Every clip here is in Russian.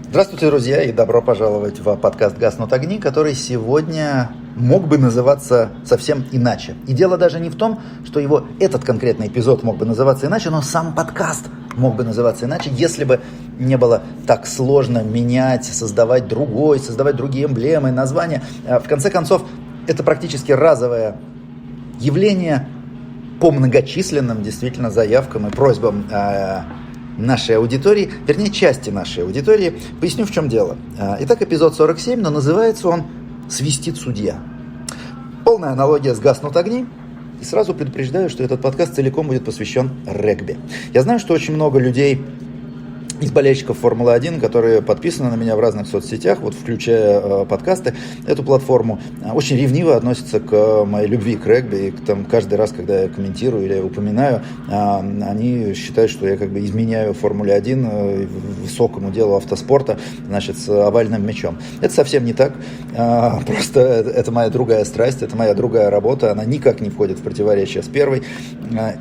Здравствуйте, друзья, и добро пожаловать в подкаст «Гаснут огни», который сегодня мог бы называться совсем иначе. И дело даже не в том, что этот конкретный эпизод мог бы называться иначе, но сам подкаст мог бы называться иначе, если бы не было так сложно менять, создавать другие эмблемы, названия. В конце концов, это практически разовое явление по многочисленным действительно заявкам и просьбам нашей аудитории, вернее, части нашей аудитории. Поясню, в чем дело. Итак, эпизод 47, но называется он «Свистит судья». Полная аналогия с «Гаснут огни». И сразу предупреждаю, что этот подкаст целиком будет посвящен регби. Я знаю, что очень много людей из болельщиков Формулы-1, которые подписаны на меня в разных соцсетях, включая подкасты, эту платформу, очень ревниво относятся к моей любви к регби. И каждый раз, когда я комментирую или упоминаю, они считают, что я изменяю Формуле-1 высокому делу автоспорта, с овальным мячом. Это совсем не так. Просто это моя другая страсть, это моя другая работа. Она никак не входит в противоречие с первой.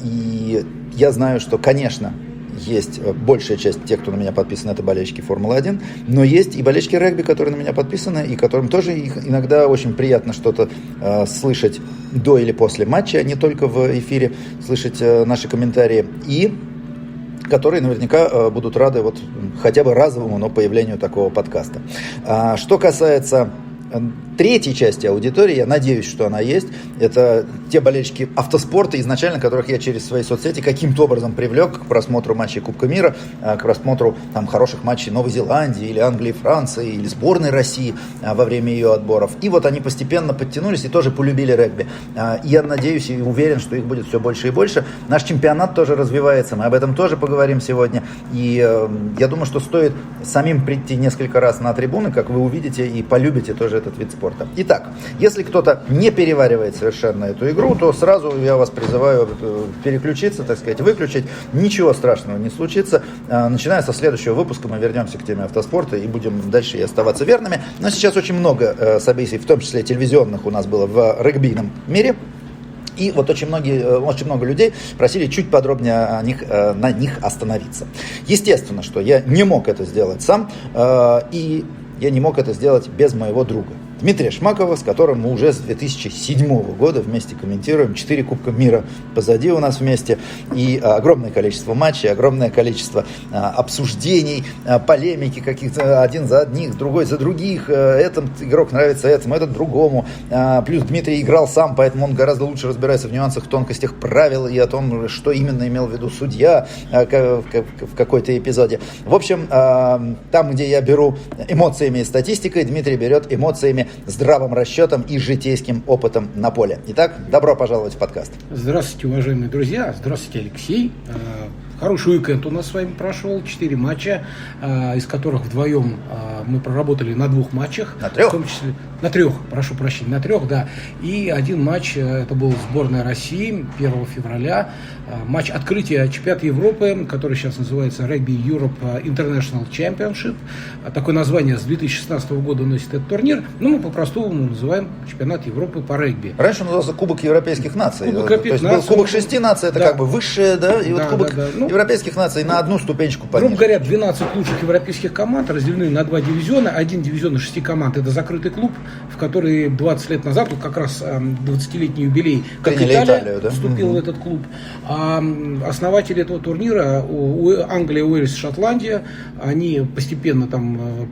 И я знаю, что, конечно, есть большая часть тех, кто на меня подписан, это болельщики Формулы-1, но есть и болельщики регби, которые на меня подписаны, и которым тоже иногда очень приятно что-то слышать до или после матча, а не только в эфире слышать наши комментарии, и которые наверняка будут рады хотя бы разовому, но появлению такого подкаста. Что касается третьей части аудитории, я надеюсь, что она есть. Это те болельщики автоспорта, изначально которых я через свои соцсети каким-то образом привлек к просмотру матчей Кубка мира, к просмотру хороших матчей Новой Зеландии, или Англии, Франции, или сборной России во время ее отборов. И они постепенно подтянулись и тоже полюбили регби. И я надеюсь и уверен, что их будет все больше и больше. Наш чемпионат тоже развивается, мы об этом тоже поговорим сегодня. И я думаю, что стоит самим прийти несколько раз на трибуны, как вы увидите, и полюбите тоже этот вид спорта. Итак, если кто-то не переваривает совершенно эту игру, то сразу я вас призываю переключиться, выключить. Ничего страшного не случится. Начиная со следующего выпуска мы вернемся к теме автоспорта и будем дальше и оставаться верными. Но сейчас очень много событий, в том числе телевизионных, у нас было в регбийном мире. И очень много людей просили чуть подробнее на них остановиться. Естественно, что я не мог это сделать сам, и я не мог это сделать без моего друга Дмитрия Шмакова, с которым мы уже с 2007 года вместе комментируем. 4 Кубка мира позади у нас вместе. И огромное количество матчей, огромное количество обсуждений, полемики каких-то один за одних, другой за других. Этот игрок нравится этому, этот другому. Плюс Дмитрий играл сам, поэтому он гораздо лучше разбирается в нюансах, тонкостях правил и о том, что именно имел в виду судья в какой-то эпизоде. В общем, там, где я беру эмоциями и статистикой, Дмитрий берет эмоциями, здравым расчетом и житейским опытом на поле. Итак, добро пожаловать в подкаст. Здравствуйте, уважаемые друзья. Здравствуйте, Алексей. Хороший уикенд у нас с вами прошел. 4 матча, из которых вдвоем мы проработали на 2 матчах. На 3? В том числе, на 3, прошу прощения, на 3, да. И один матч, это был сборная России 1 февраля. Матч открытия чемпионата Европы, который сейчас называется Rugby Europe International Championship. Такое название с 2016 года носит этот турнир. Мы по-простому называем чемпионат Европы по регби. Раньше он назывался Кубок Европейских наций. Кубок То есть был Кубок 6 наций, это высшее, да? И Кубок Европейских наций на одну ступенечку пониже. Грубо говоря, 12 лучших европейских команд разделены на 2 дивизиона. Один дивизион из 6 команд — это закрытый клуб, в который 20 лет назад, как раз 20-летний юбилей, как Италия вступила в этот клуб. А основатели этого турнира, Англия, Уэльс, Шотландия, они постепенно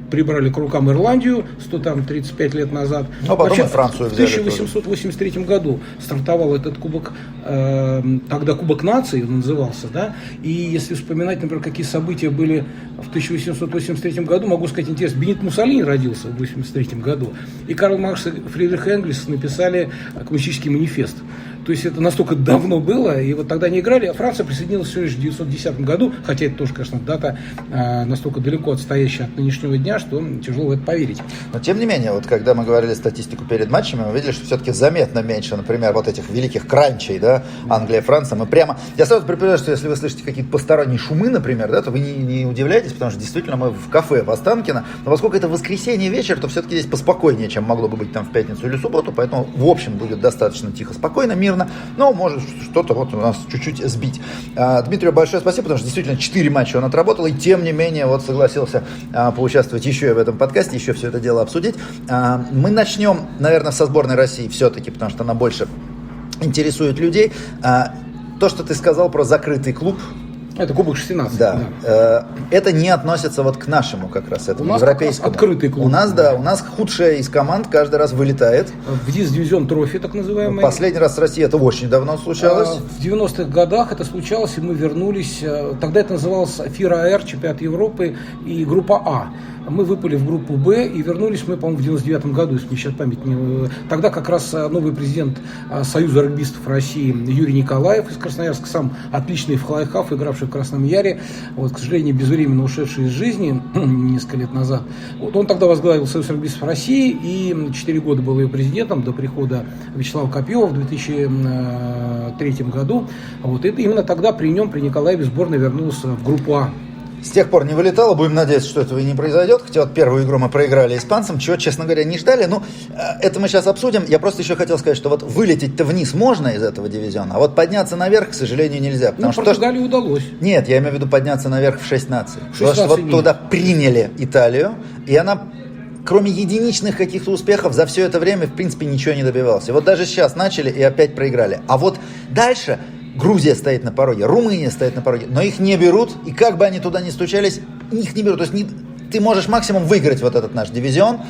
прибрали к рукам Ирландию 135 лет назад. А потом и Францию взяли. В 1883 году стартовал этот кубок, тогда Кубок наций он назывался, да. И если вспоминать, например, какие события были в 1883 году, могу сказать, интересно, Бенит Муссолини родился в 1883 году, и Карл Маркс и Фридрих Энгельс написали коммунистический манифест. То есть это настолько давно было, и тогда они играли, а Франция присоединилась всего лишь в 1910 году, хотя это тоже, конечно, дата настолько далеко отстоящая от нынешнего дня, что тяжело в это поверить. Но тем не менее, когда мы говорили статистику перед матчами, мы видели, что все-таки заметно меньше, например, этих великих кранчей, да, Англия, Франция, я сразу предполагаю, что если вы слышите какие-то посторонние шумы, например, да, то вы не удивляйтесь, потому что действительно мы в кафе в Останкино, но поскольку это воскресенье вечер, то все-таки здесь поспокойнее, чем могло бы быть в пятницу или субботу, поэтому в общем будет достаточно тихо, спокойно, мирно. интенсивно, но может что-то вот у нас чуть-чуть сбить. Дмитрию большое спасибо, потому что действительно 4 матча он отработал, и тем не менее вот согласился поучаствовать еще и в этом подкасте, еще все это дело обсудить. Мы начнем, наверное, со сборной России все-таки, потому что она больше интересует людей. То, что ты сказал про закрытый клуб, это Кубок 16. Да. Это не относится вот к нашему как раз этому у нас европейскому. Как раз открытый клуб. У нас худшая из команд каждый раз вылетает. В дивизион трофи, так называемый. Последний раз в России это очень давно случалось. В 90-х годах это случалось, и мы вернулись. Тогда это называлось ФИРА-Р, чемпионат Европы и группа А. Мы выпали в группу Б и вернулись мы, по-моему, в 99-м году, если мне сейчас память не... Тогда как раз новый президент Союза регбистов России Юрий Николаев из Красноярска, сам отличный флайхаф, игравший в Красном Яре, вот, к сожалению, безвременно ушедший из жизни несколько лет назад. Вот, он тогда возглавил Союз регбистов России и 4 года был ее президентом до прихода Вячеслава Копьева в 2003 году. Вот, и именно тогда при нем, при Николаеве, сборная вернулась в группу А. С тех пор не вылетало, будем надеяться, что этого и не произойдет. Хотя вот первую игру мы проиграли испанцам, чего, честно говоря, не ждали. Ну, это мы сейчас обсудим. Я просто еще хотел сказать, что вот вылететь-то вниз можно из этого дивизиона, а вот подняться наверх, к сожалению, нельзя. Потому что Португалии удалось. Нет, я имею в виду подняться наверх в 6 наций. Потому что вот туда приняли Италию, и она, кроме единичных каких-то успехов, за все это время, в принципе, ничего не добивалась. И вот даже сейчас начали и опять проиграли. А вот дальше... Грузия стоит на пороге, Румыния стоит на пороге, но их не берут, и как бы они туда ни стучались, их не берут. То есть ты можешь максимум выиграть вот этот наш дивизион,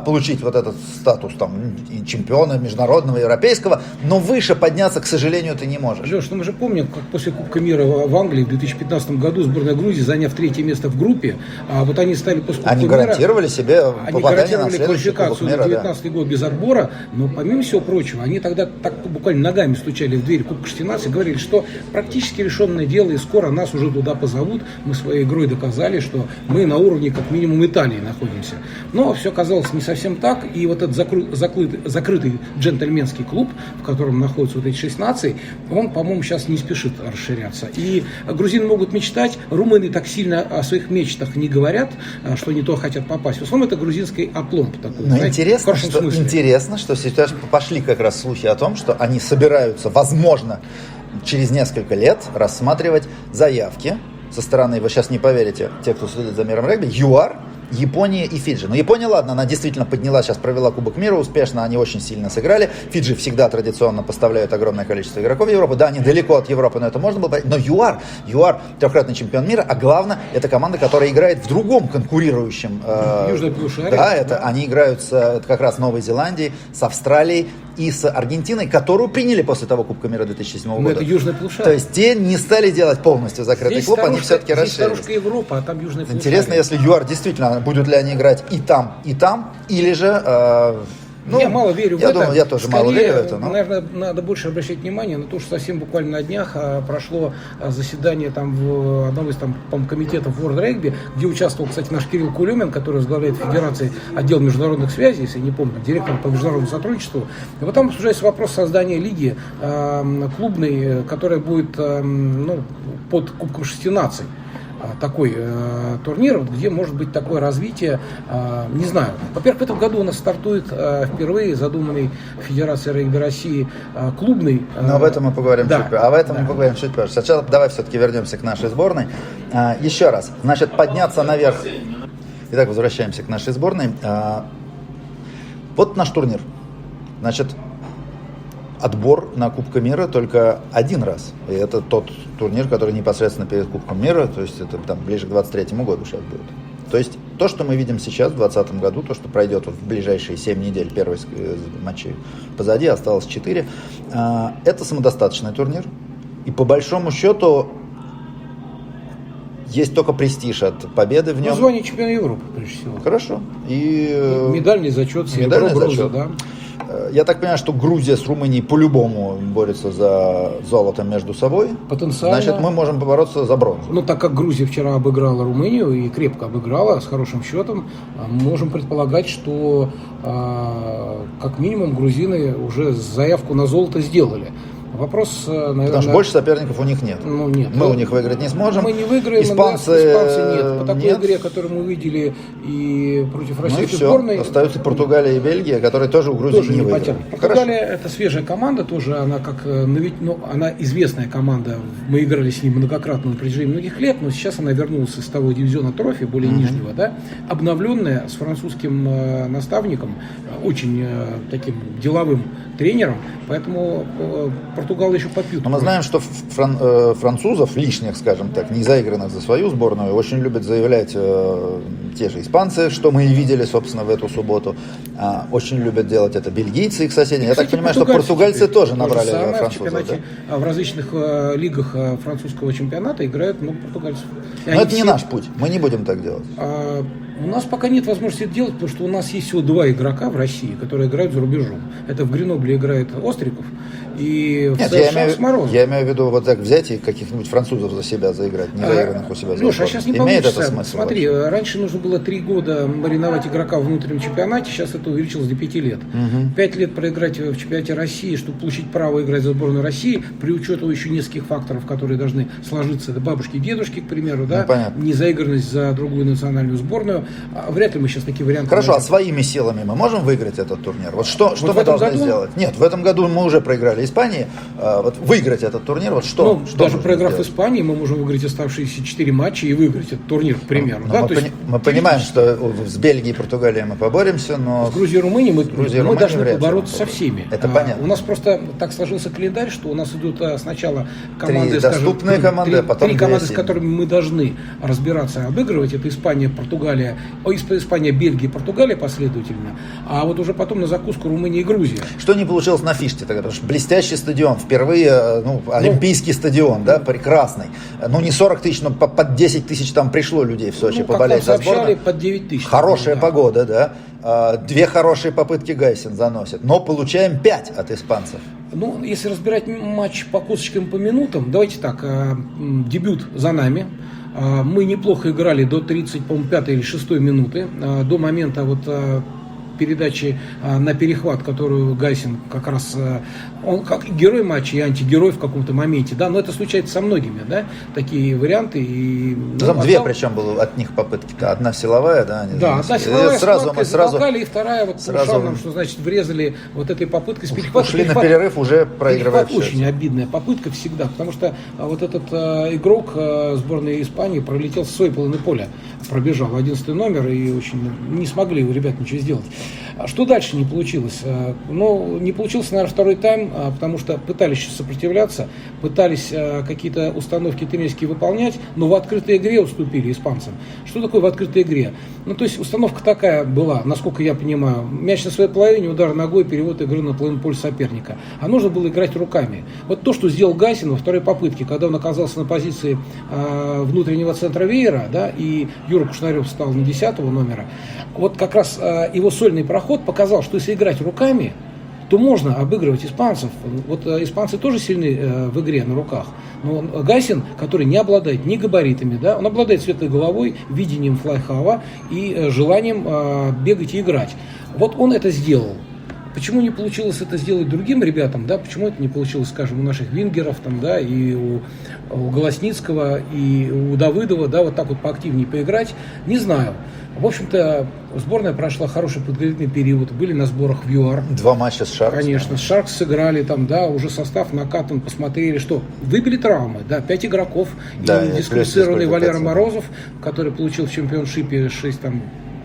получить вот этот статус там чемпиона международного, европейского, но выше подняться, к сожалению, ты не можешь. Леш, ну мы же помним, как после Кубка мира в Англии в 2015 году сборная Грузии, заняв 3-е место в группе, вот они стали после Кубка мира... Они гарантировали себе попадание на следующий Кубок мира. Они гарантировали квалификацию на 19 год без отбора, но помимо всего прочего, они тогда так буквально ногами стучали в дверь Кубка 16 и говорили, что практически решенное дело, и скоро нас уже туда позовут. Мы своей игрой доказали, что мы на уровне как минимум Италии находимся. Но все оказалось не совсем так, и вот этот закрытый джентльменский клуб, в котором находятся вот эти 6 наций, он, по-моему, сейчас не спешит расширяться. И грузины могут мечтать, румыны так сильно о своих мечтах не говорят, что не то хотят попасть. В основном это грузинский опломб такой. Но интересно, что сейчас пошли как раз слухи о том, что они собираются, возможно, через несколько лет рассматривать заявки со стороны, вы сейчас не поверите, те, кто следит за миром регби, ЮАР, Япония и Фиджи. Но Япония, ладно, она действительно подняла, сейчас провела Кубок мира успешно, они очень сильно сыграли. Фиджи всегда традиционно поставляют огромное количество игроков в Европу. Да, они далеко от Европы, но это можно было понять. Но ЮАР трехкратный чемпион мира, а главное, это команда, которая играет в другом конкурирующем. Южной полушарии. Да, они играют это как раз Новой Зеландией, с Австралией и с Аргентиной, которую приняли после того Кубка мира 2007 года. Но это Южная полушарие. То есть те не стали делать полностью закрытый клуб, они все-таки расширились. Здесь старушка Европа, а там Южная полушарие. Интересно, если ЮАР действительно, будут ли они играть и там, или же... я мало верю в это. Я тоже мало верю в это. Наверное, надо больше обращать внимание на то, что совсем буквально на днях прошло заседание там в одного из комитетов World Rugby, где участвовал, кстати, наш Кирилл Кулемин, который возглавляет Федерации отдел международных связей, если не помню, директор по международному сотрудничеству. И вот там обсуждается вопрос создания лиги клубной, которая будет под Кубком 6 наций. Такой турнир, где может быть такое развитие, не знаю. Во-первых, в этом году у нас стартует впервые задуманный Федерацией регби России клубный. Но об этом мы поговорим чуть позже. Об этом мы поговорим чуть позже. Сначала давай все-таки вернемся к нашей сборной. Еще раз, значит, подняться наверх. Итак, возвращаемся к нашей сборной. Вот наш турнир. Значит, отбор на Кубка мира только один раз. И это тот турнир, который непосредственно перед Кубком мира, то есть это там ближе к 23-му году сейчас будет. То есть то, что мы видим сейчас, в 2020 году, то, что пройдет вот в ближайшие 7 недель, первые матчи позади, осталось 4, это самодостаточный турнир. И по большому счету есть только престиж от победы в нем. Звание чемпиона Европы, прежде всего. Хорошо. И медальный зачет, серебро, бронза, да. Я так понимаю, что Грузия с Румынией по-любому борются за золото между собой. Потенциально. Значит, мы можем побороться за бронзу. Но так как Грузия вчера обыграла Румынию и крепко обыграла, с хорошим счетом, можем предполагать, что как минимум грузины уже заявку на золото сделали. Вопрос, наверное... Потому что больше соперников у них нет. Ну, нет. Мы у них выиграть не сможем. Мы не выиграем, испанцы нет. По такой нет. игре, которую мы видели и против российской все. сборной... Остаются Португалия и Бельгия, которые тоже у Грузии тоже не не выиграли. потянут. Португалия это свежая команда, тоже она как она известная команда. Мы играли с ней многократно на протяжении многих лет, но сейчас она вернулась из того дивизиона трофи, более нижнего, да, обновленная, с французским наставником, очень таким деловым тренером, поэтому Португал еще попьют. Но мы знаем, что французов лишних, скажем так, не заигранных за свою сборную, очень любят заявлять те же испанцы, что мы и видели, собственно, в эту субботу. Очень любят делать это бельгийцы, их соседи. Я так понимаю, что португальцы тоже набрали французов. В различных лигах французского чемпионата играют много португальцев. Но это не наш путь, мы не будем так делать. У нас пока нет возможности это делать, потому что у нас есть всего 2 игрока в России, которые играют за рубежом. Это в Гренобле играет Остриков и в США Морозов. Я имею в виду вот так взять и каких-нибудь французов за себя заиграть, не заигранных у себя. Леша, а сейчас не имеет получится. Это смысл? Смотри, вообще? раньше нужно было 3 года мариновать игрока в внутреннем чемпионате, сейчас это увеличилось до 5 лет. 5 лет проиграть в чемпионате России, чтобы получить право играть за сборную России, при учете еще нескольких факторов, которые должны сложиться, это бабушки и дедушки, к примеру, да, незаигранность за другую национальную сборную. Вряд ли мы сейчас такие варианты... Хорошо, а своими силами мы можем выиграть этот турнир? Вот что мы должны сделать? Нет, в этом году мы уже проиграли Испании. Вот выиграть этот турнир, вот что? Что даже проиграв сделать? Испании, мы можем выиграть оставшиеся 4 матча и выиграть этот турнир, к примеру. Да? Мы понимаем, что с Бельгией и Португалией мы поборемся, но... С Грузией и Румынией мы должны побороться со всеми. Это понятно. У нас просто так сложился календарь, что у нас идут сначала команды, 3 доступные команды, а потом 3 команды, с которыми мы должны разбираться, обыгрывать. Это Испания, Португалия, Испания, Бельгия, Португалия последовательно. А вот уже потом на закуску Румыния и Грузия. Что не получилось на Фиште тогда? Потому что блестящий стадион, впервые, олимпийский стадион, да, прекрасный. Не 40 тысяч, но под 10 тысяч там пришло людей в Сочи поболеть за сборную. Под 9 тысяч. Хорошая погода, да. 2 хорошие попытки Гайсин заносит. Но получаем 5 от испанцев. Если разбирать матч по косточкам, по минутам, давайте так, дебют за нами. Мы неплохо играли до 35 или 6 минуты, до момента передачи на перехват, которую Гайсин как раз, он как герой матча и антигерой в каком-то моменте, да, но это случается со многими, да, такие варианты. И, там 2 причем было от них попытки-то, одна силовая, да? Одна силовая, сразу и вторая ушам, что значит врезали вот этой попыткой с перехватом. Ушли на перерыв, уже проигрывая. Очень обидная попытка всегда, потому что вот этот игрок сборной Испании пролетел с своей половины поля, пробежал 11 номер и очень не смогли у ребят ничего сделать. Что дальше не получилось? Не получился, наверное, второй тайм, потому что пытались сопротивляться, пытались какие-то установки тренерские выполнять, но в открытой игре уступили испанцам. Что такое в открытой игре? То есть установка такая была, насколько я понимаю, мяч на своей половине, удар ногой, перевод игры на половину поля соперника. А нужно было играть руками. Вот то, что сделал Гайсин во второй попытке, когда он оказался на позиции внутреннего центра веера, да, и Юра Кушнарев стал на 10-го номера, вот как раз его сольный проход показал, что если играть руками, то можно обыгрывать испанцев. Вот испанцы тоже сильны в игре на руках. Но Гайсин, который не обладает ни габаритами, да, он обладает светлой головой, видением флайхава и желанием бегать и играть. Вот он это сделал. Почему не получилось это сделать другим ребятам, да, почему это не получилось, скажем, у наших вингеров, там, да, и у Голосницкого, и у Давыдова, да, вот так вот поактивнее поиграть, не знаю. В общем-то, сборная прошла хороший подготовительный период, были на сборах в ЮАР. 2 матча с Шаркс. Конечно, с Шаркс сыграли там, да, уже состав накатан, посмотрели, что выбили травмы, да, 5 игроков, да, и дисквалифицированный Валера Морозов, который получил в чемпионшипе 6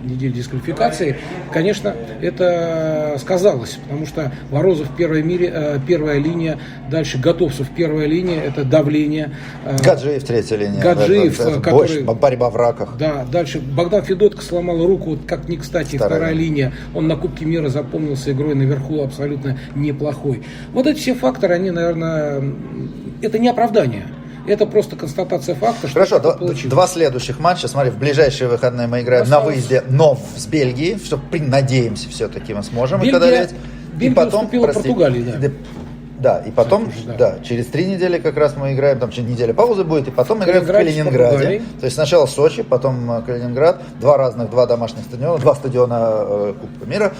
недель дисквалификации, конечно, это сказалось, потому что Морозов первая линия, дальше Готовцев первая линия, это давление. Гаджиев третья линия. Гаджиев, который... борьба в раках. Да, дальше Богдан Федотко сломал руку, вот как ни кстати, вторая линия, он на Кубке мира запомнился игрой наверху абсолютно неплохой. Вот эти все факторы, они, наверное, это не оправдание. Это просто констатация факта, что хорошо, 2 следующих матча. Смотри, в ближайшие выходные мы играем на выезде, но с Бельгией, что надеемся, все-таки мы сможем их одолеть. Бельгия и потом Португалии, да. Да, и потом, через 3 недели как раз мы играем, там неделя паузы будет, и потом играем в Калининграде. То есть сначала Сочи, потом Калининград, 2 домашних стадиона, 2 стадиона Кубка мира.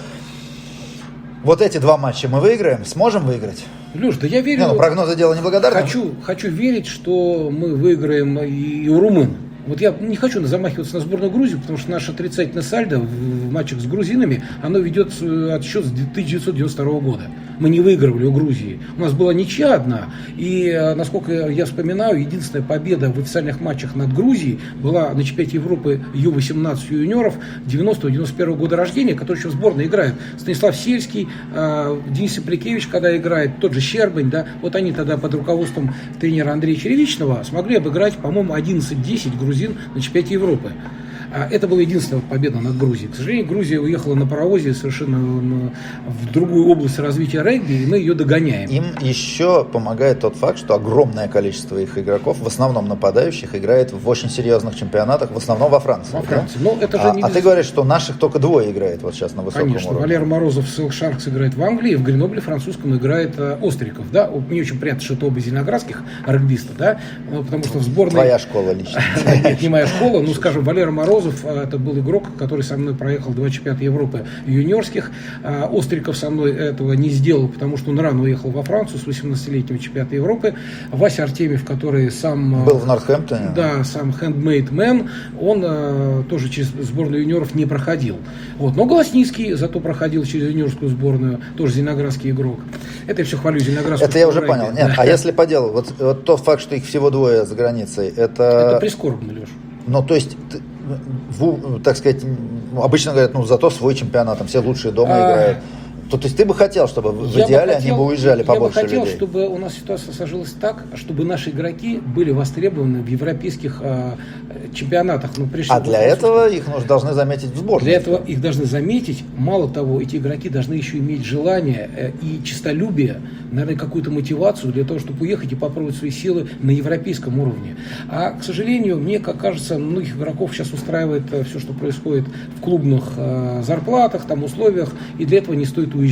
Вот эти два матча мы выиграем, сможем выиграть? Леш, да я верю... прогнозы дело неблагодарное. Хочу верить, что мы выиграем и у румын. Вот я не хочу замахиваться на сборную Грузии, потому что наше отрицательное сальдо в матчах с грузинами, оно ведет отсчет с 1992 года. Мы не выигрывали у Грузии. У нас была ничья одна. И, насколько я вспоминаю, единственная победа в официальных матчах над Грузией была на чемпионате Европы Ю-18 юниоров 90-91 года рождения, который еще в сборной играет. Станислав Сельский, Денис Ипликевич, когда играет, тот же Щербань, да, вот они тогда под руководством тренера Андрея Черевичного смогли обыграть, по-моему, 11-10 грузин на чемпионате Европы. Это была единственная победа над Грузией. К сожалению, Грузия уехала на паровозе совершенно в другую область развития регби, и мы ее догоняем. Им еще помогает тот факт, что огромное количество их игроков, в основном нападающих, играет в очень серьезных чемпионатах, в основном во Франции. Во Франции. Да? Но это же ты говоришь, что наших только двое играет вот сейчас на высоком Конечно. уровне. Валера Морозов в Silk Sharks играет в Англии, в Гренобле французском играет Остриков. Да? Мне очень приятно, что это оба зеленоградских регбистов, да? Потому что в сборной... Твоя школа лично. Нет, не моя школа. Ну, скажем, Валера Морозов, это был игрок, который со мной проехал 2 чемпионата Европы юниорских. Остриков со мной этого не сделал, потому что он рано уехал во Францию с 18-летнего чемпионата Европы. Вася Артемьев, который сам... Был в Нортхэмптоне. Да, сам handmade man, он тоже через сборную юниоров не проходил. Вот. Но Голосницкий зато проходил через юниорскую сборную, тоже зеленоградский игрок. Это я все хвалю зеленоградскую. Это я уже понял. Нет, а если по делу, вот тот факт, что их всего двое за границей, это прискорбно, Леш. Ну, то есть... так сказать, обычно говорят, зато свой чемпионат, там все лучшие дома играют. То есть ты бы хотел, чтобы в идеале они бы уезжали побольше людей? Я бы хотел, чтобы у нас ситуация сложилась так, чтобы наши игроки были востребованы в европейских чемпионатах. Для этого их должны заметить в сборной. Для этого их должны заметить. Мало того, эти игроки должны еще иметь желание и честолюбие, наверное, какую-то мотивацию для того, чтобы уехать и попробовать свои силы на европейском уровне. А, к сожалению, мне, как кажется, многих игроков сейчас устраивает все, что происходит в клубных зарплатах, там, условиях, и для этого не стоит уезжать.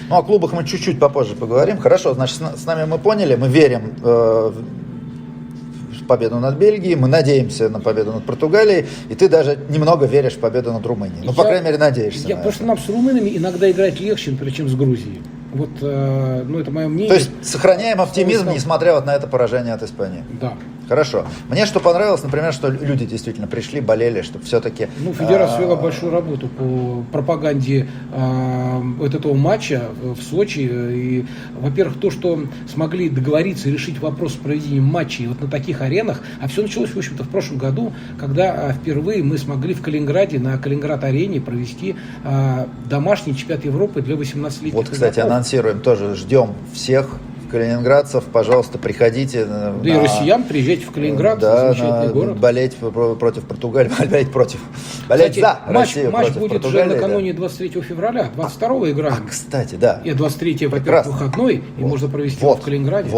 Ну, о клубах мы чуть-чуть попозже поговорим. Хорошо, значит, с нами мы поняли, мы верим в победу над Бельгией, мы надеемся на победу над Португалией, и ты даже немного веришь в победу над Румынией. По крайней мере, надеешься. Потому что нам с румынами иногда играть легче, например, чем с Грузией. Вот, это мое мнение. То есть сохраняем оптимизм, несмотря вот на это поражение от Испании. Да. Хорошо. Мне что понравилось, например, что люди действительно пришли, болели, чтобы все-таки... Федерация вела большую работу по пропаганде вот этого матча в Сочи. И, во-первых, то, что смогли договориться и решить вопрос с проведением матчей вот на таких аренах. А все началось, в общем-то, в прошлом году, когда впервые мы смогли в Калининграде, на Калининград-арене провести домашний чемпионат Европы для 18-летних Вот, кстати, анонсируем тоже, ждем всех калининградцев, пожалуйста, приходите. Да и россиян, приезжайте в Калининград, замечательный город. Болеть против Португалии, болеть за Россию матч против будет Португалии, уже накануне 23 февраля, 22-го играем. Кстати, да. И 23-е, во-первых, выходной, и можно провести в Калининграде.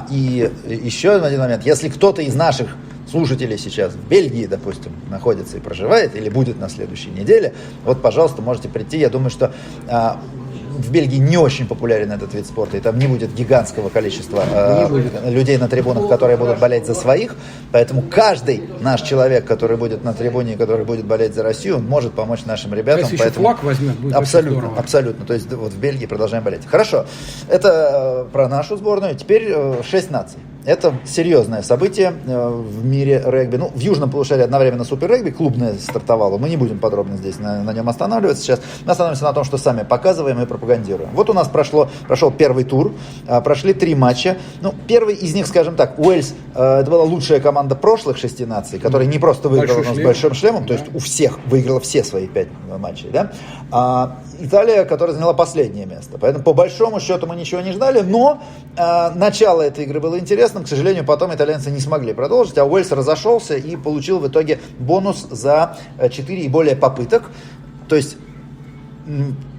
И еще один момент, если кто-то из наших слушателей сейчас в Бельгии, допустим, находится и проживает, или будет на следующей неделе, вот, пожалуйста, можете прийти. Я думаю, что в Бельгии не очень популярен этот вид спорта, и там не будет гигантского количества людей на трибунах, которые будут болеть за своих, поэтому каждый наш человек, который будет на трибуне, который будет болеть за Россию, он может помочь нашим ребятам. Если еще флаг возьмет, будет абсолютно. То есть вот в Бельгии продолжаем болеть. Хорошо, это про нашу сборную. Теперь 6 наций. Это серьезное событие в мире регби. В южном полушарии одновременно супер-регби клубное стартовало. Мы не будем подробно здесь на нем останавливаться сейчас. Мы остановимся на том, что сами показываем и пропагандируем. Вот у нас прошел первый тур, прошли 3 матча. Первый из них, скажем так, Уэльс, это была лучшая команда прошлых 6 наций, которая не просто выиграла, но с большим шлемом, то есть у всех выиграла все свои 5 матчей. Да? Италия, которая заняла последнее место. Поэтому по большому счету мы ничего не ждали, но начало этой игры было интересным. К сожалению, потом итальянцы не смогли продолжить, а Уэльс разошелся и получил в итоге бонус за 4 и более попыток. То есть,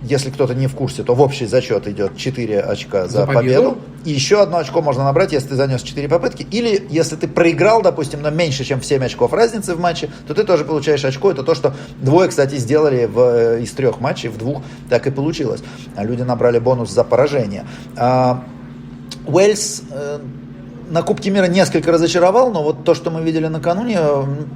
если кто-то не в курсе, то в общий зачет идет 4 очка за победу. И еще 1 очко можно набрать, если ты занес 4 попытки. Или если ты проиграл, допустим, но меньше, чем в 7 очков разницы в матче, то ты тоже получаешь очко. Это то, что двое, кстати, сделали из 3 матчей, в 2 так и получилось. А люди набрали бонус за поражение. Уэльс... на Кубке мира несколько разочаровал, но вот то, что мы видели накануне,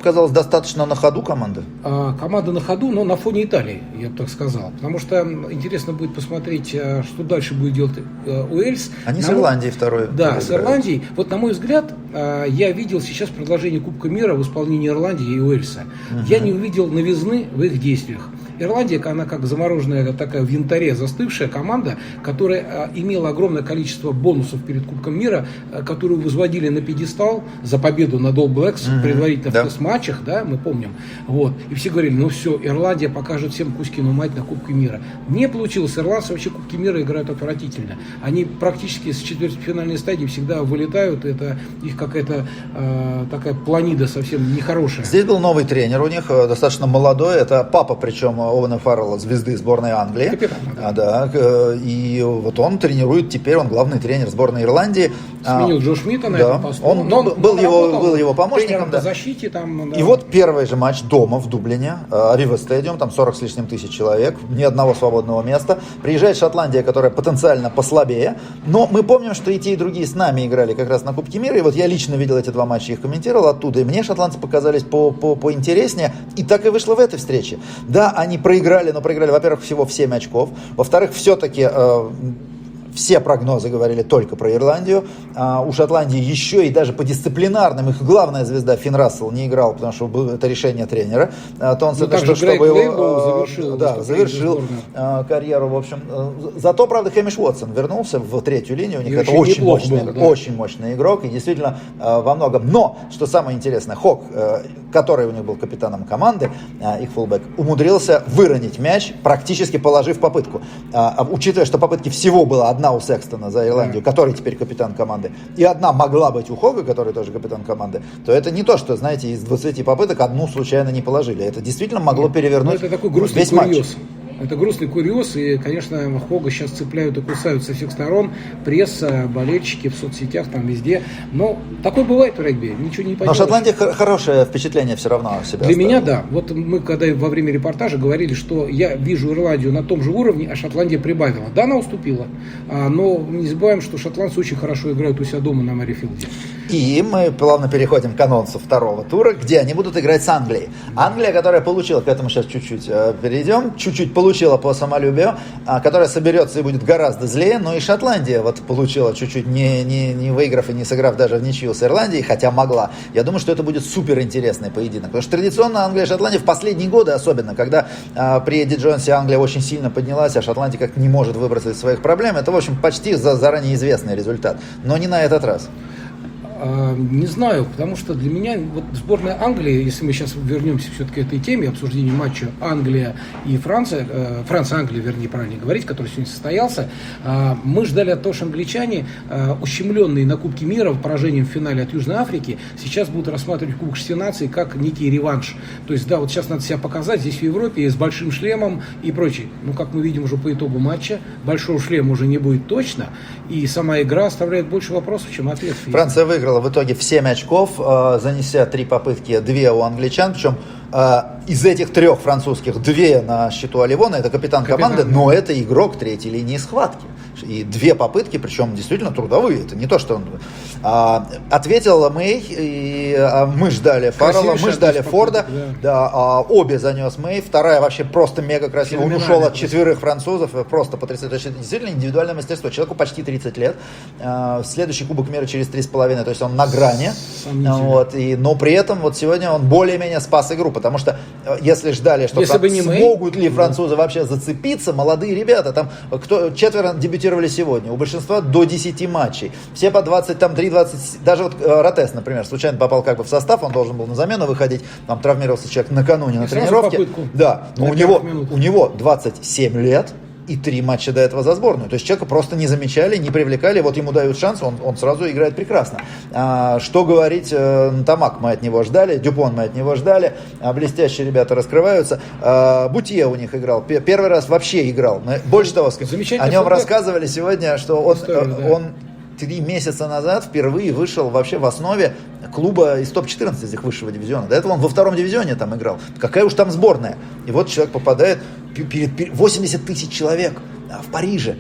казалось достаточно на ходу команды. Команда на ходу, но на фоне Италии, я бы так сказал. Потому что интересно будет посмотреть, что дальше будет делать Уэльс. Они с Ирландией второй. Да, с Ирландией. Вот, на мой взгляд, я видел сейчас продолжение Кубка мира в исполнении Ирландии и Уэльса. Я не увидел новизны в их действиях. Ирландия, она как замороженная такая в янтаре застывшая команда, которая имела огромное количество бонусов перед Кубком мира, которую возводили на пьедестал за победу над All Blacks предварительно в тест-матчах, да, мы помним. Вот. И все говорили, ну все, Ирландия покажет всем Кузькину мать на Кубке мира. Не получилось. Ирландцы вообще Кубки мира играют отвратительно. Они практически с четвертьфинальной стадии всегда вылетают. Это их какая-то такая планида совсем нехорошая. Здесь был новый тренер у них, достаточно молодой. Это папа, причем Оуэна Фаррелла, звезды сборной Англии. Капитан, да. И вот он тренирует, теперь он главный тренер сборной Ирландии. Сменил Джо Шмидта на этом посту. Он был его помощником. По защите. Там, да. И вот первый же матч дома в Дублине, Ривер Стадиум, там 40 с лишним тысяч человек, ни одного свободного места. Приезжает Шотландия, которая потенциально послабее. Но мы помним, что и те, и другие с нами играли как раз на Кубке мира. И вот я лично видел эти два матча, их комментировал оттуда. И мне шотландцы показались поинтереснее. И так и вышло в этой встрече. Да, они проиграли, но проиграли, во-первых, всего в 7 очков. Во-вторых, все-таки все прогнозы говорили только про Ирландию. У Шотландии еще и даже по дисциплинарным их главная звезда Финн Рассел не играл, потому что это решение тренера. Тонсена, чтобы его завершил карьеру. В общем, зато, правда, Хэмиш Уотсон вернулся в третью линию. У них это очень мощный игрок и действительно во многом. Но, что самое интересное, Хок, который у них был капитаном команды, их фулбэк, умудрился выронить мяч, практически положив попытку. Учитывая, что попытки всего было одна у Секстона за Ирландию, который теперь капитан команды, и одна могла быть у Хога, который тоже капитан команды, то это не то, что, знаете, из 20 попыток одну случайно не положили. Это действительно могло перевернуть это такой грустный весь матч. Это грустный курьез, и, конечно, Хога сейчас цепляют и кусают со всех сторон, пресса, болельщики в соцсетях, там везде. Но такое бывает в регби, ничего не поделаешь. Но Шотландия хорошее впечатление все равно о себе Для оставила. меня, да. Вот мы, когда во время репортажа говорили, что я вижу Ирландию на том же уровне, а Шотландия прибавила. Да, она уступила, но не забываем, что шотландцы очень хорошо играют у себя дома на Мэрифилде. И мы плавно переходим к анонсу второго тура, где они будут играть с Англией. Англия, которая получила, к этому сейчас чуть-чуть перейдем, чуть-чуть получила по самолюбию, которая соберется и будет гораздо злее, но и Шотландия вот получила чуть-чуть, не выиграв и не сыграв даже в ничью с Ирландией, хотя могла. Я думаю, что это будет супер интересный поединок, потому что традиционно Англия и Шотландия в последние годы особенно, когда при Эдди Джонсе Англия очень сильно поднялась, а Шотландия как не может выбраться из своих проблем, это, в общем, почти заранее известный результат, но не на этот раз. Не знаю, потому что для меня вот сборная Англии, если мы сейчас вернемся все-таки к этой теме, обсуждения матча Англия и Франция, Франция-Англия, вернее, правильно говорить, который сегодня состоялся, мы ждали от того, что англичане, ущемленные на Кубке мира поражением в финале от Южной Африки, сейчас будут рассматривать Кубок Шести Наций как некий реванш. То есть, да, вот сейчас надо себя показать здесь в Европе с большим шлемом и прочее. Ну, как мы видим уже по итогу матча, большого шлема уже не будет точно, и сама игра оставляет больше вопросов, чем ответов. Франция выиграла в итоге в 7 очков, занеся 3 попытки, 2 у англичан, причем из этих 3 французских 2 на счету Оливона, это капитан команды, но это игрок третьей линии схватки. И 2 попытки, причем действительно трудовые, это не то, что он... Ответил Мэй, и мы ждали Фаррелла, мы ждали Форда, обе занес Мэй, вторая вообще просто мега красиво, он ушел от 4 французов, просто потрясающе, действительно индивидуальное мастерство, человеку почти 30 лет, следующий Кубок мира через 3,5, то есть он на грани, вот, но при этом вот сегодня он более-менее спас игру, потому что если ждали, что смогут ли французы вообще зацепиться, молодые ребята, там 4 дебютировали сегодня, у большинства до 10 матчей, все по 23-20, даже вот Ротес, например, случайно попал как бы в состав, он должен был на замену выходить, там травмировался человек накануне на тренировке, да, но у него 27 лет, и 3 матча до этого за сборную. То есть человека просто не замечали, не привлекали, вот ему дают шанс, он сразу играет прекрасно. Что говорить, Тамак мы от него ждали, Дюпон мы от него ждали, блестящие ребята раскрываются. Бутье у них играл, первый раз вообще играл. Больше того, о нем рассказывали сегодня, что он 3 месяца назад впервые вышел вообще в основе клуба из топ-14 из их высшего дивизиона. До этого он во 2-м дивизионе там играл. Какая уж там сборная. И вот человек попадает перед 80 тысяч человек в Париже.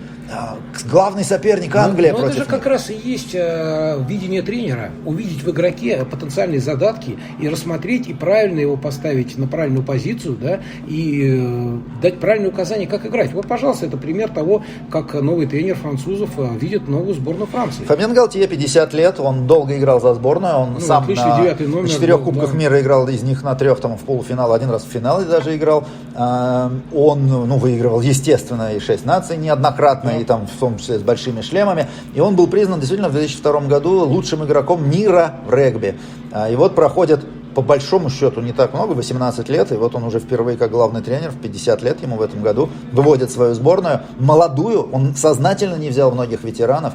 главный соперник Англия но против это же как них. раз и есть видение тренера, увидеть в игроке потенциальные задатки и рассмотреть, и правильно его поставить на правильную позицию, да, и дать правильные указания, как играть. Вот, пожалуйста, это пример того, как новый тренер французов видит новую сборную Франции. Фабьен Галтье, 50 лет, он долго играл за сборную, он сам на 4 кубках мира играл, из них на 3 там, в полуфинал, 1 раз в финале даже играл. Он выигрывал, естественно, и 6 наций неоднократно, и там в том числе с большими шлемами. И он был признан действительно в 2002 году лучшим игроком мира в регби. И вот проходит, по большому счету, не так много, 18 лет, и вот он уже впервые как главный тренер, в 50 лет ему в этом году, выводит свою сборную. Молодую, он сознательно не взял многих ветеранов,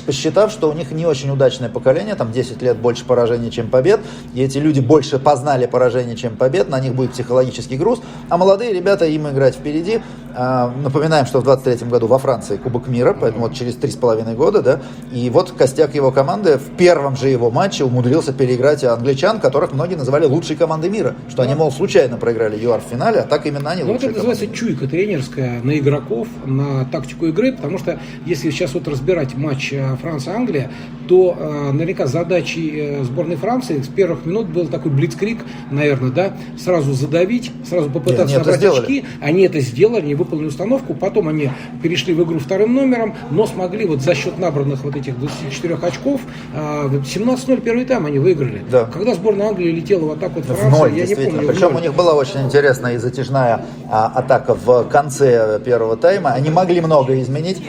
посчитав, что у них не очень удачное поколение, там 10 лет больше поражений, чем побед, и эти люди больше познали поражений, чем побед, на них будет психологический груз, а молодые ребята, им играть впереди. Напоминаем, что в 23 году во Франции Кубок мира, поэтому вот через 3,5 года, да, и вот костяк его команды в первом же его матче умудрился переиграть англичан, которых многие называли лучшей командой мира, что они, мол, случайно проиграли ЮАР в финале, а так именно они лучшие. Это называется чуйка тренерская на игроков, на тактику игры, потому что если сейчас вот разбирать матч Франция-Англия, то наверняка задачей сборной Франции с первых минут был такой блицкриг, наверное, да, сразу задавить, сразу попытаться набрать очки. Они это сделали, они выполнили установку, потом они перешли в игру вторым номером, но смогли вот за счет набранных вот этих 24 очков 17-0 первый тайм они выиграли. Да. Когда сборная Англии летела вот так вот в Францию, в ноль, я не помню. Причем у них была очень интересная и затяжная атака в конце первого тайма. Они могли многое изменить,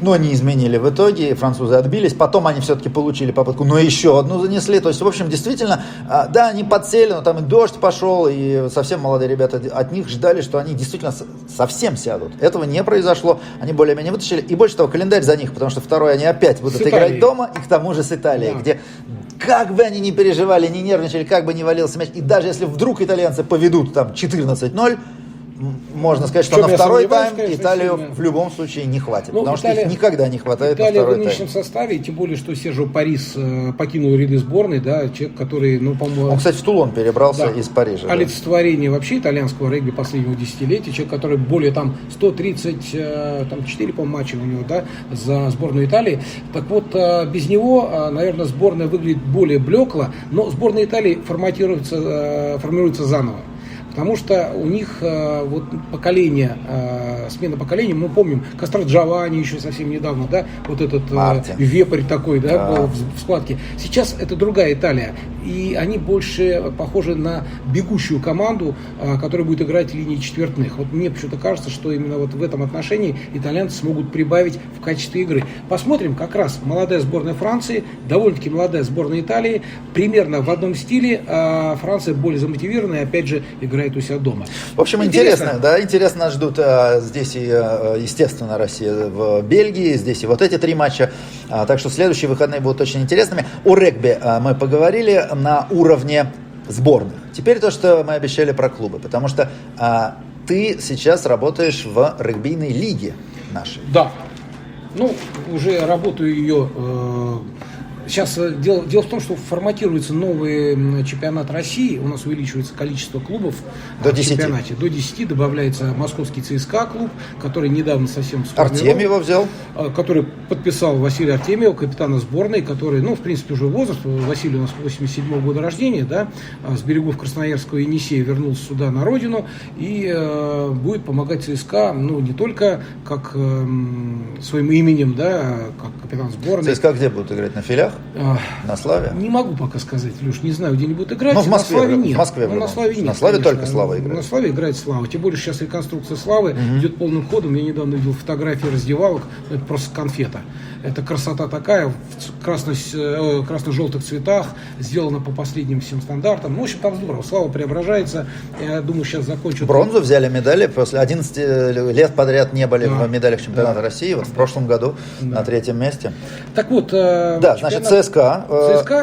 но не изменили в итоге. Французы отбились. Потом они все-таки получили попытку, но еще одну занесли. То есть, в общем, действительно, да, они подсели, но там и дождь пошел, и совсем молодые ребята от них ждали, что они действительно совсем сядут. Этого не произошло. Они более-менее вытащили. И больше того, календарь за них, потому что второй они опять будут играть дома, и к тому же с Италией, да, где... Как бы они ни переживали, ни нервничали, как бы ни валился мяч, и даже если вдруг итальянцы поведут там 14-0, можно сказать, что на второй тайм Италию в любом случае не хватит, потому что их никогда не хватает на второй тайм. Италия в нынешнем составе, тем более, что Серджио Парис покинул ряды сборной, да, человек, который, по-моему... Он, кстати, в Тулон перебрался из Парижа. Олицетворение вообще итальянского регби последнего десятилетия, человек, который более 134, по-моему, матчей у него, да, за сборную Италии. Так вот, без него, наверное, сборная выглядит более блекло, но сборная Италии формируется заново. Потому что у них вот поколение, смена поколений, мы помним, Кастроджованни еще совсем недавно, да, вот этот вепрь такой, да, был в складке. Сейчас это другая Италия, и они больше похожи на бегущую команду, которая будет играть линии четвертных. Вот мне почему-то кажется, что именно вот в этом отношении итальянцы смогут прибавить в качестве игры. Посмотрим, как раз молодая сборная Франции, довольно-таки молодая сборная Италии, примерно в одном стиле, Франция более замотивированная, опять же, играет у себя дома. В общем, интересно, да, интересно нас ждут здесь и, естественно, Россия в Бельгии, здесь и вот эти 3 матча, так что следующие выходные будут очень интересными. О регби мы поговорили на уровне сборных. Теперь то, что мы обещали про клубы, потому что ты сейчас работаешь в регбийной лиге нашей. Да, уже работаю ее... Сейчас дело в том, что форматируется новый чемпионат России, у нас увеличивается количество клубов в чемпионате. До 10 добавляется московский ЦСКА клуб, который недавно совсем сформировал. Артемьева взял. Который подписал Василий Артемьев, капитана сборной, который, в принципе, уже возраст. Василий у нас 87-го года рождения, да, с берегов Красноярского Енисея вернулся сюда на родину и будет помогать ЦСКА, не только как своим именем, да, как капитан сборной. ЦСКА где будут играть? На филях? На Славе? Не могу пока сказать, Леш, не знаю, где они будут играть. В Москве, на Славе нет. В Москве на Славе нет. На Славе конечно. только Слава играет. На Славе играет Слава. Тем более сейчас реконструкция Славы идет полным ходом. Я недавно видел фотографии раздевалок. Это просто конфета. Это красота такая, в красно-желтых цветах, сделана по последним всем стандартам. В общем, там здорово. Слава преображается. Я думаю, сейчас закончат. Бронзу взяли, медали. После 11 лет подряд не были в медалях чемпионата России. Вот в прошлом году на 3-м месте. Так вот, да, значит, ЦСКА,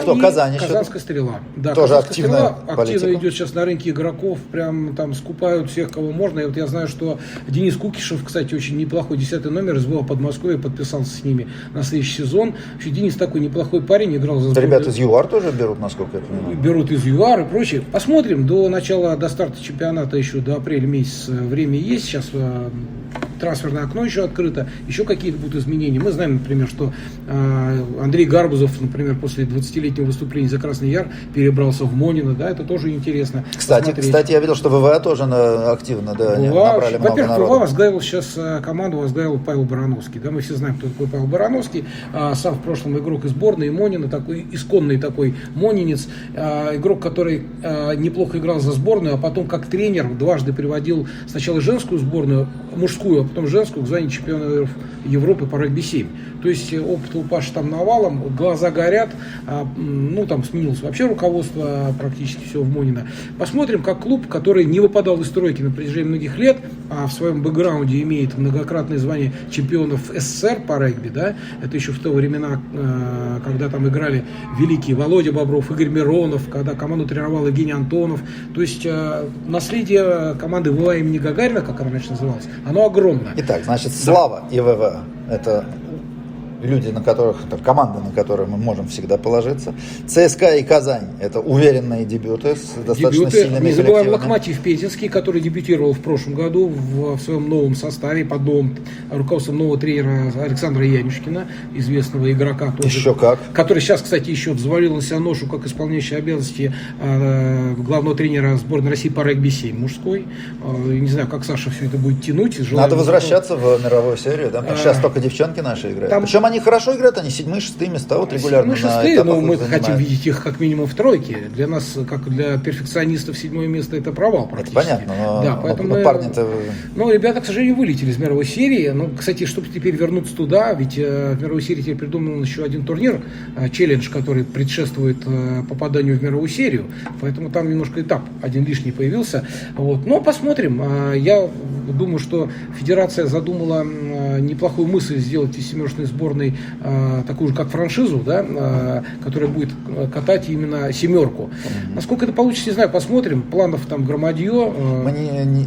кто? и Казань еще. Казанская Стрела. Да, тоже Казанская Стрела активно активно идет сейчас на рынке игроков, прям там скупают всех, кого можно. И вот я знаю, что Денис Кукишев, кстати, очень неплохой 10-й номер из ВО Подмосковья, подписался с ними на следующий сезон. Вообще, Денис такой неплохой парень, играл за сборную. Ребята из ЮАР тоже берут, насколько я понимаю. Берут из ЮАР и прочее. Посмотрим, до старта чемпионата еще до апреля месяца время есть. Сейчас трансферное окно еще открыто, еще какие-то будут изменения. Мы знаем, например, что Андрей Гарбузов, например, после 20-летнего выступления за Красный Яр перебрался в Монино, да, это тоже интересно. Кстати, я видел, что ВВА тоже активно, да, набрали много во-первых, народу. ВВА возглавил сейчас команду, Павел Барановский, да, мы все знаем, кто такой Павел Барановский, сам в прошлом игрок из сборной Монина, такой исконный такой монинец, игрок, который неплохо играл за сборную, а потом как тренер дважды приводил сначала женскую сборную, мужскую, а потом женскую к званию чемпиона Европы по регби-7. То есть опыт у Паши там навалом, глаза горят, там сменилось вообще руководство, практически все в Монино. Посмотрим, как клуб, который не выпадал из тройки на протяжении многих лет, а в своем бэкграунде имеет многократное звание чемпионов СССР по регби, да, это еще в те времена, когда там играли великие Володя Бобров, Игорь Миронов, когда команду тренировал Евгений Антонов. То есть наследие команды ВВА имени Гагарина, как она раньше называлась, оно огромное. Итак, значит, Слава и ВВА – это люди, команды, на которые мы можем всегда положиться. ЦСКА и Казань – это уверенные дебюты с достаточно сильными Не забываем коллективами. Локомотив Пензенский, который дебютировал в прошлом году в своем новом составе, под новым руководством нового тренера Александра Янюшкина, известного игрока тоже. Еще как. Который сейчас, кстати, еще взвалил на себя ношу как исполняющий обязанности главного тренера сборной России по регби-7 мужской. Не знаю, как Саша все это будет тянуть. Надо возвращаться в мировую серию, да? Сейчас только девчонки наши играют. Причем они хорошо играют, они 7-6 места вот регулярно. 7-6, но мы хотим видеть их как минимум в тройке. Для нас, как для перфекционистов, 7 место это провал практически. Это понятно, но, да, поэтому парни-то... ребята, к сожалению, вылетели из мировой серии. Кстати, чтобы теперь вернуться туда, ведь в мировой серии теперь придуман еще один турнир, челлендж, который предшествует попаданию в мировую серию. Поэтому там немножко этап один лишний появился. Но посмотрим. Я думаю, что федерация задумала неплохую мысль сделать из семерочной сборной такую же, как франшизу, да, которая будет катать именно семерку. Насколько это получится, не знаю, посмотрим. Планов там громадье. Мы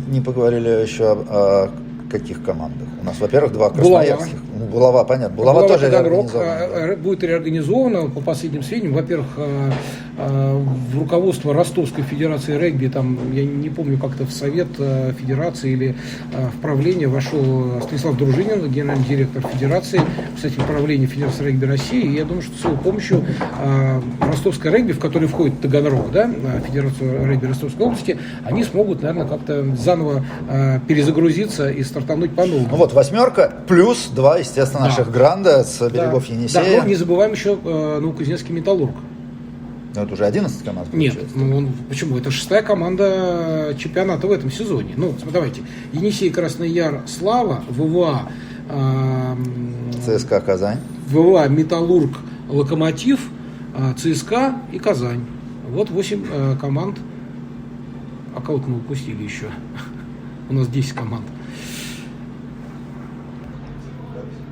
не поговорили еще о каких командах. У нас, во-первых, два красноярских. Булава, понятно. Булава тоже реорганизована. Будет реорганизована, по последним сведениям. Во-первых, в руководство Ростовской Федерации регби, там, я не помню, как-то в совет федерации или в правление вошел Станислав Дружинин, генеральный директор федерации, кстати, правление Федерации регби России. И я думаю, что с его помощью Ростовская регби, в которой входит Таганрог, да, Федерация регби Ростовской области, они смогут, наверное, как-то заново перезагрузиться и стартануть по-новому. Вот, восьмерка плюс два, естественно, наших гранда с берегов Енисея. Да, но не забываем еще Новокузнецкий Металлург. Но это уже 11 команд. Нет, почему? Это 6-я команда чемпионата в этом сезоне. Давайте. Енисей, Красный Яр, Слава, ВВА, ЦСКА, Казань. ВВА, Металлург, Локомотив, ЦСКА и Казань. Вот 8 команд. А кого-то мы упустили еще. У нас 10 команд.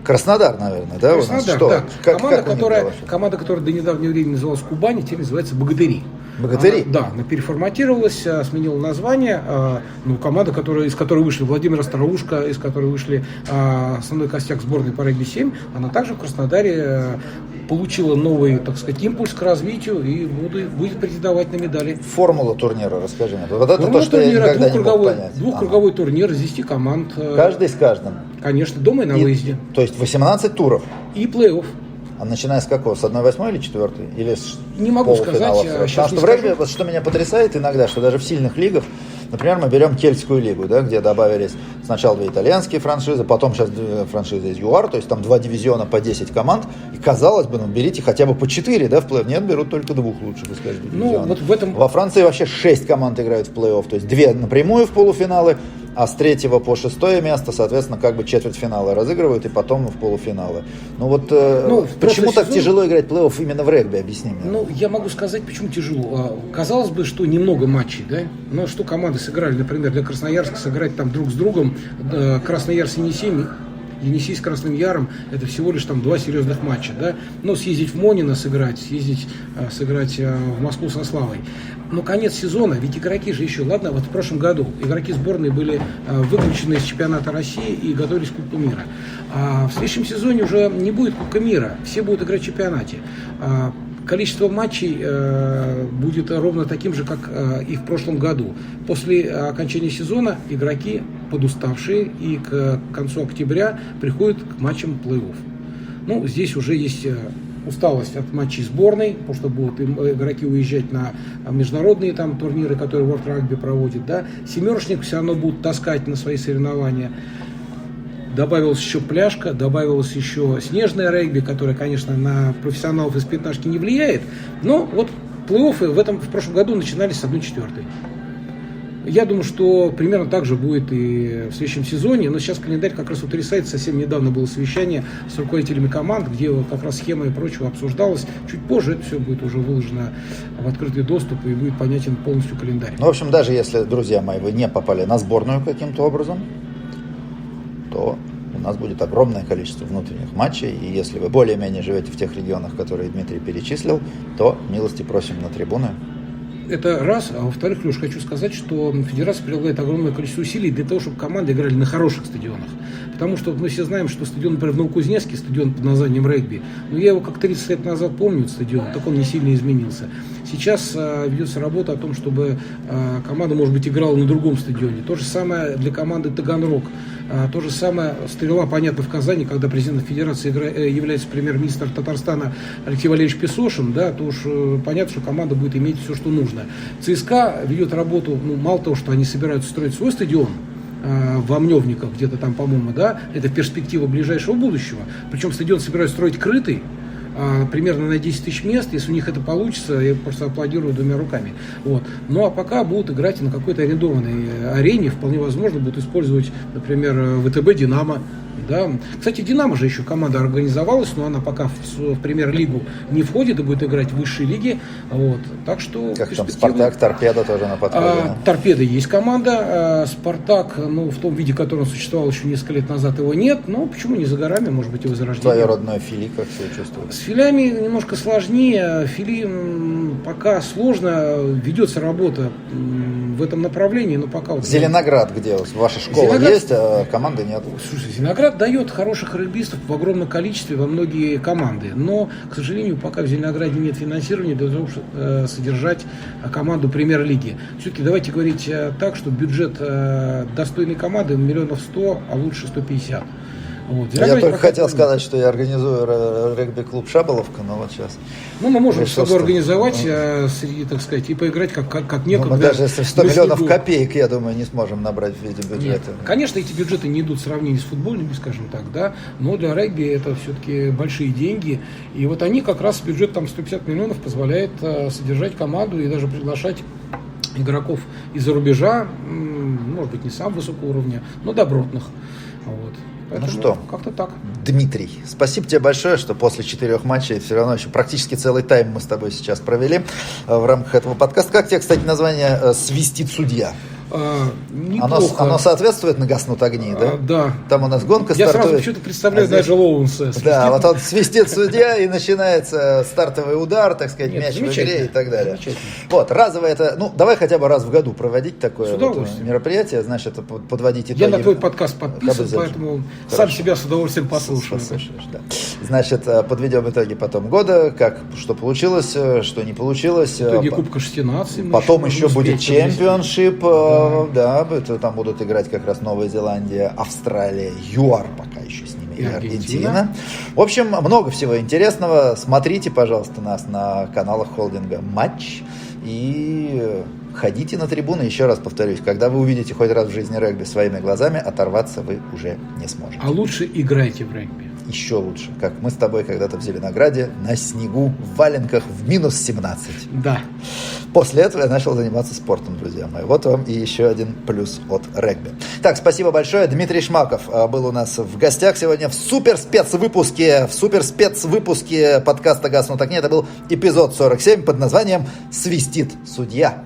Краснодар, наверное, да? Краснодар, у нас? да. Команда, которая до недавнего времени называлась Кубань, теперь называется Богатыри. Богатыри? Она переформатировалась, сменила название. Команда, из которой вышли Владимир Остроушко, из которой вышли основной костяк сборной по регби-7, она также в Краснодаре получила новый, так сказать, импульс к развитию и будет претендовать на медали. Формула турнира, расскажи мне. Вот это то, что я никогда не мог понять. Двухкруговой турнир из 10 команд. Каждый с каждым? Конечно, дома и на выезде. То есть 18 туров? И плей-офф. А начиная с какого? С 1/8 или 4? Или с не могу сказать. Потому что в регби, вот что меня потрясает иногда, что даже в сильных лигах, например, мы берем Кельтскую лигу, да, где добавились сначала 2 итальянские франшизы, потом сейчас 2 франшизы из ЮАР, то есть там 2 дивизиона по 10 команд, и казалось бы, берите хотя бы по 4, да, в плей-офф. Нет, берут только 2 лучших из каждого дивизиона. Вот в этом... Во Франции вообще 6 команд играют в плей-офф, то есть 2 напрямую в полуфиналы, а с 3 по 6 место, соответственно, четвертьфиналы разыгрывают и потом в полуфиналы. Почему так тяжело играть плей-офф именно в регби, объясни мне. Я могу сказать, почему тяжело. Казалось бы, что немного матчей, да? Но что команды сыграли, например, для Красноярска сыграть там друг с другом, Краснояр с Енисеем Енисей с Красным Яром это всего лишь там 2 серьезных матча, да, но съездить в Монино сыграть, сыграть в Москву со Славой. Но конец сезона, ведь игроки же еще, ладно, вот в прошлом году игроки сборной были выключены из чемпионата России и готовились к Кубку мира. А в следующем сезоне уже не будет Кубка мира, все будут играть в чемпионате. Количество матчей будет ровно таким же, как и в прошлом году. После окончания сезона игроки подуставшие и к концу октября приходят к матчам плей-офф. Ну, здесь уже есть усталость от матчей сборной, потому что будут игроки уезжать на международные там турниры, которые World Rugby проводит. Да. Семерочник все равно будут таскать на свои соревнования. Добавилась еще пляжка, добавилось еще снежное регби, которое, конечно, на профессионалов из пятнашки не влияет. Но вот плей-оффы в прошлом году начинались с 1/4. Я думаю, что примерно так же будет и в следующем сезоне. Но сейчас календарь как раз утрясает. Совсем недавно было совещание с руководителями команд, где как раз схема и прочего обсуждалось. Чуть позже это все будет уже выложено в открытый доступ и будет понятен полностью календарь. Ну, в общем, даже если, друзья мои, вы не попали на сборную каким-то образом, то у нас будет огромное количество внутренних матчей. И если вы более-менее живете в тех регионах, которые Дмитрий перечислил, то милости просим на трибуны. Это раз. А во-вторых, Леш, хочу сказать, что федерация прилагает огромное количество усилий для того, чтобы команды играли на хороших стадионах. Потому что мы все знаем, что стадион, например, в Новокузнецке, стадион под названием регби, но я его как 30 лет назад помню, этот стадион, так он не сильно изменился. Сейчас ведется работа о том, чтобы команда, может быть, играла на другом стадионе. То же самое для команды Таганрог. То же самое «Стрела», понятно, в Казани, когда президентом федерации является премьер-министр Татарстана Алексей Валерьевич Песошин, да, то уж понятно, что команда будет иметь все, что нужно. ЦСКА ведет работу, мало того, что они собираются строить свой стадион в Амневниках, где-то там, по-моему, да, это перспектива ближайшего будущего. Причем стадион собираются строить крытый, примерно на 10 тысяч мест. Если у них это получится, я просто аплодирую 2 руками. Вот. Ну а пока будут играть на какой-то арендованной арене, вполне возможно будут использовать, например, ВТБ «Динамо». Да. Кстати, «Динамо» же еще команда организовалась, но она пока в премьер-лигу не входит и будет играть в высшей лиге. Вот. Так что как там «Спартак», «Торпедо» тоже на подходе? «Торпедо» есть команда, «Спартак», ну, в том виде, в котором существовал еще несколько лет назад, его нет, но почему не за горами, может быть, и возрождение. Твое родное «Фили» как себя чувствует? С «Филями» немножко сложнее. «Фили» пока сложно, ведется работа в этом направлении, но пока... Вот Зеленоград где? Ваша школа есть, а команды нет? Слушай, Зеленоград дает хороших регбистов в огромном количестве во многие команды, но, к сожалению, пока в Зеленограде нет финансирования для того, чтобы содержать команду премьер-лиги. Все-таки давайте говорить так, что бюджет достойной команды 100 миллионов, а лучше 150. Вот. Я только хотел сказать, что я организую регби-клуб «Шаболовка», но вот сейчас... Ну, мы можем с тобой организовать, среди, так сказать, и поиграть как некогда. Мы даже если 100 миллионов копеек, я думаю, не сможем набрать в виде бюджета. Нет. Конечно, эти бюджеты не идут в сравнении с футбольными, скажем так, да, но для регби это все-таки большие деньги. И вот они как раз, бюджет там 150 миллионов позволяет содержать команду и даже приглашать игроков из-за рубежа, может быть, не самого высокого уровня, но добротных. Вот. Поэтому ну что, как-то так. Дмитрий, спасибо тебе большое, что после 4 матчей все равно еще практически целый тайм мы с тобой сейчас провели в рамках этого подкаста. Как тебе, кстати, название «Свистит судья»? Оно соответствует «На гаснут огни», да? Да. Там у нас гонка стартует. Я сразу почему-то представляю Найджела Оуэнса. Да, вот он свистит судья, и начинается стартовый удар, так сказать, мяч в игре и так далее. Вот, разовое это, давай хотя бы раз в году проводить такое мероприятие, значит, подводить итоги. Я на твой подкаст подписан, поэтому сам себя с удовольствием послушаю. Да. Значит, подведем итоги потом года, что получилось, что не получилось. Итоги Кубка 16. Потом еще будет чемпионшип. Да, там будут играть как раз Новая Зеландия, Австралия, ЮАР пока еще с ними и Аргентина. В общем, много всего интересного. Смотрите, пожалуйста, нас на каналах холдинга «Матч» и ходите на трибуны. Еще раз повторюсь, когда вы увидите хоть раз в жизни регби своими глазами, оторваться вы уже не сможете. А лучше играйте в регби. Еще лучше, как мы с тобой когда-то в Зеленограде на снегу в валенках в минус 17. Да. После этого я начал заниматься спортом, друзья мои. Вот вам и еще один плюс от регби. Так, спасибо большое. Дмитрий Шмаков был у нас в гостях сегодня в суперспецвыпуске подкаста «Гаснут огни». Это был эпизод 47 под названием «Свистит судья».